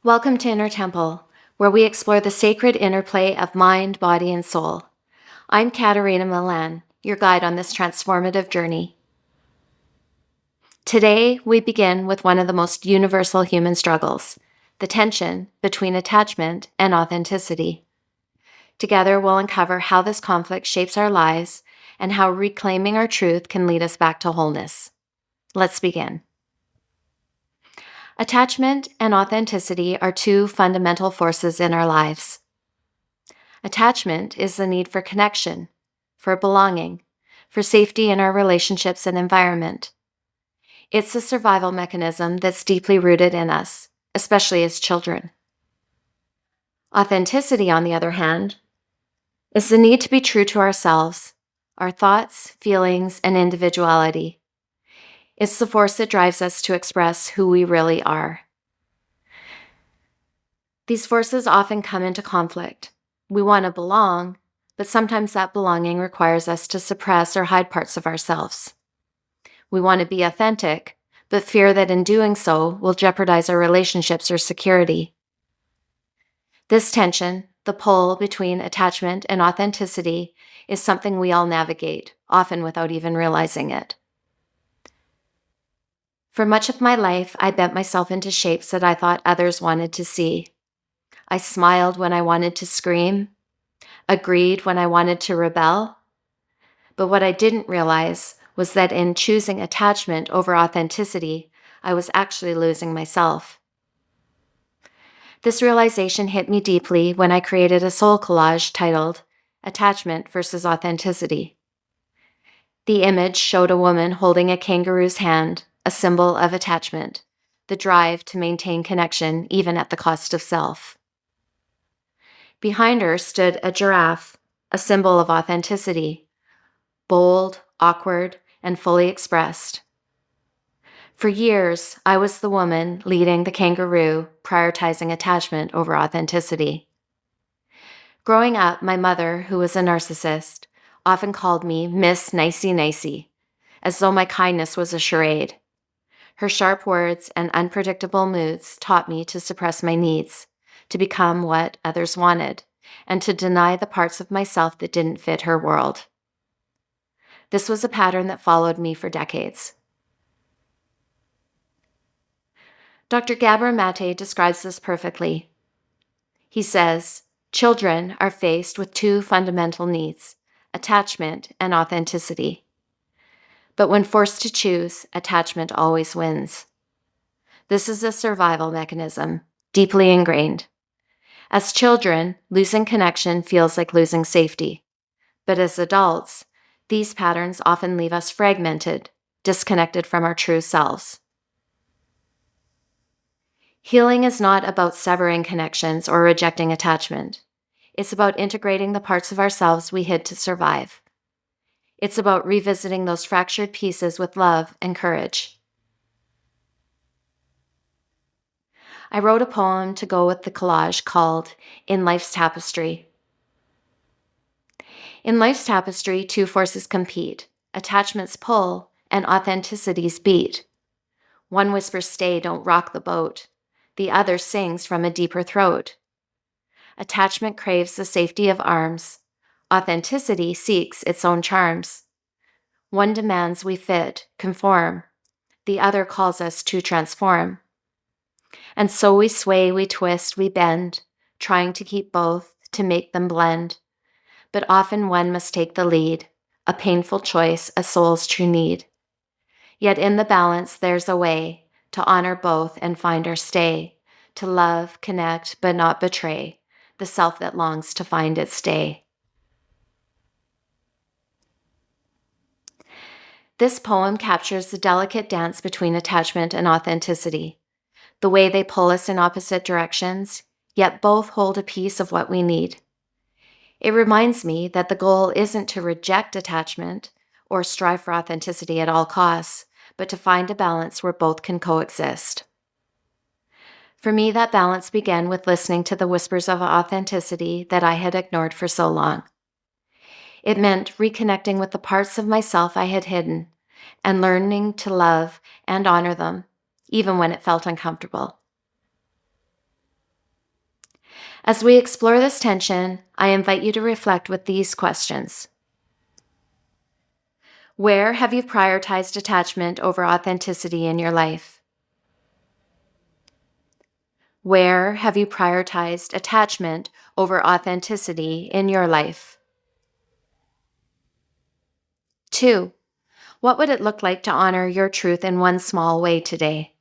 Welcome to Inner Temple, where we explore the sacred interplay of mind, body, and soul. I'm Katerina Milan, your guide on this transformative journey. Today, we begin with one of the most universal human struggles, the tension between attachment and authenticity. Together, we'll uncover how this conflict shapes our lives and how reclaiming our truth can lead us back to wholeness. Let's begin. Attachment and authenticity are two fundamental forces in our lives. Attachment is the need for connection, for belonging, for safety in our relationships and environment. It's a survival mechanism that's deeply rooted in us, especially as children. Authenticity, on the other hand, is the need to be true to ourselves, our thoughts, feelings, and individuality. It's the force that drives us to express who we really are. These forces often come into conflict. We want to belong, but sometimes that belonging requires us to suppress or hide parts of ourselves. We want to be authentic, but fear that in doing so will jeopardize our relationships or security. This tension, the pull between attachment and authenticity, is something we all navigate, often without even realizing it. For much of my life, I bent myself into shapes that I thought others wanted to see. I smiled when I wanted to scream, agreed when I wanted to rebel. But what I didn't realize was that in choosing attachment over authenticity, I was actually losing myself. This realization hit me deeply when I created a soul collage titled Attachment versus Authenticity. The image showed a woman holding a kangaroo's hand, a symbol of attachment, the drive to maintain connection even at the cost of self. Behind her stood a giraffe, a symbol of authenticity, bold, awkward, and fully expressed. For years, I was the woman leading the kangaroo, prioritizing attachment over authenticity. Growing up, my mother, who was a narcissist, often called me Miss Nicey Nicey, as though my kindness was a charade. Her sharp words and unpredictable moods taught me to suppress my needs, to become what others wanted, and to deny the parts of myself that didn't fit her world. This was a pattern that followed me for decades. Dr. Gabor Mate describes this perfectly. He says, children are faced with two fundamental needs, attachment and authenticity. But when forced to choose, attachment always wins. This is a survival mechanism, deeply ingrained. As children, losing connection feels like losing safety. But as adults, these patterns often leave us fragmented, disconnected from our true selves. Healing is not about severing connections or rejecting attachment. It's about integrating the parts of ourselves we hid to survive. It's about revisiting those fractured pieces with love and courage. I wrote a poem to go with the collage called In Life's Tapestry. In life's tapestry, two forces compete, attachment's pull and authenticity's beat. One whispers, stay, don't rock the boat. The other sings from a deeper throat. Attachment craves the safety of arms. Authenticity seeks its own charms. One demands we fit, conform. The other calls us to transform. And so we sway, we twist, we bend, trying to keep both, to make them blend. But often one must take the lead, a painful choice, a soul's true need. Yet in the balance there's a way to honor both and find our stay, to love, connect, but not betray, the self that longs to find its stay. This poem captures the delicate dance between attachment and authenticity, the way they pull us in opposite directions, yet both hold a piece of what we need. It reminds me that the goal isn't to reject attachment or strive for authenticity at all costs, but to find a balance where both can coexist. For me, that balance began with listening to the whispers of authenticity that I had ignored for so long. It meant reconnecting with the parts of myself I had hidden and learning to love and honor them, even when it felt uncomfortable. As we explore this tension, I invite you to reflect with these questions. Where have you prioritized attachment over authenticity in your life? Where have you prioritized attachment over authenticity in your life? 2. What would it look like to honor your truth in one small way today?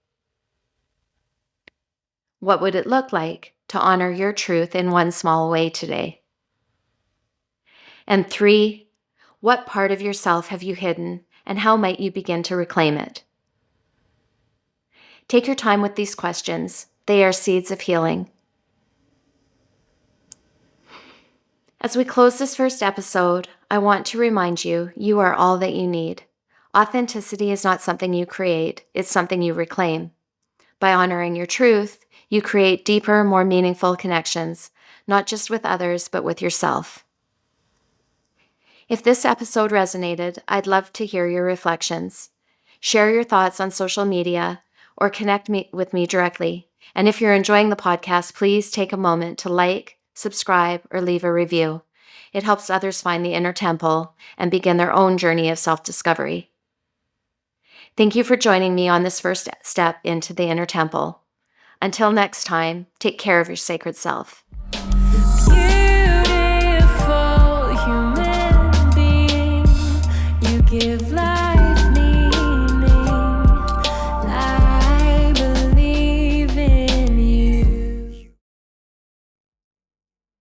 What would it look like to honor your truth in one small way today? And 3, what part of yourself have you hidden, and how might you begin to reclaim it? Take your time with these questions. They are seeds of healing. As we close this first episode, I want to remind you, you are all that you need. Authenticity is not something you create, it's something you reclaim. By honoring your truth, you create deeper, more meaningful connections, not just with others, but with yourself. If this episode resonated, I'd love to hear your reflections. Share your thoughts on social media or connect with me directly. And if you're enjoying the podcast, please take a moment to like, subscribe, or leave a review. It helps others find the inner temple and begin their own journey of self-discovery. Thank you for joining me on this first step into the inner temple. Until next time, take care of your sacred self.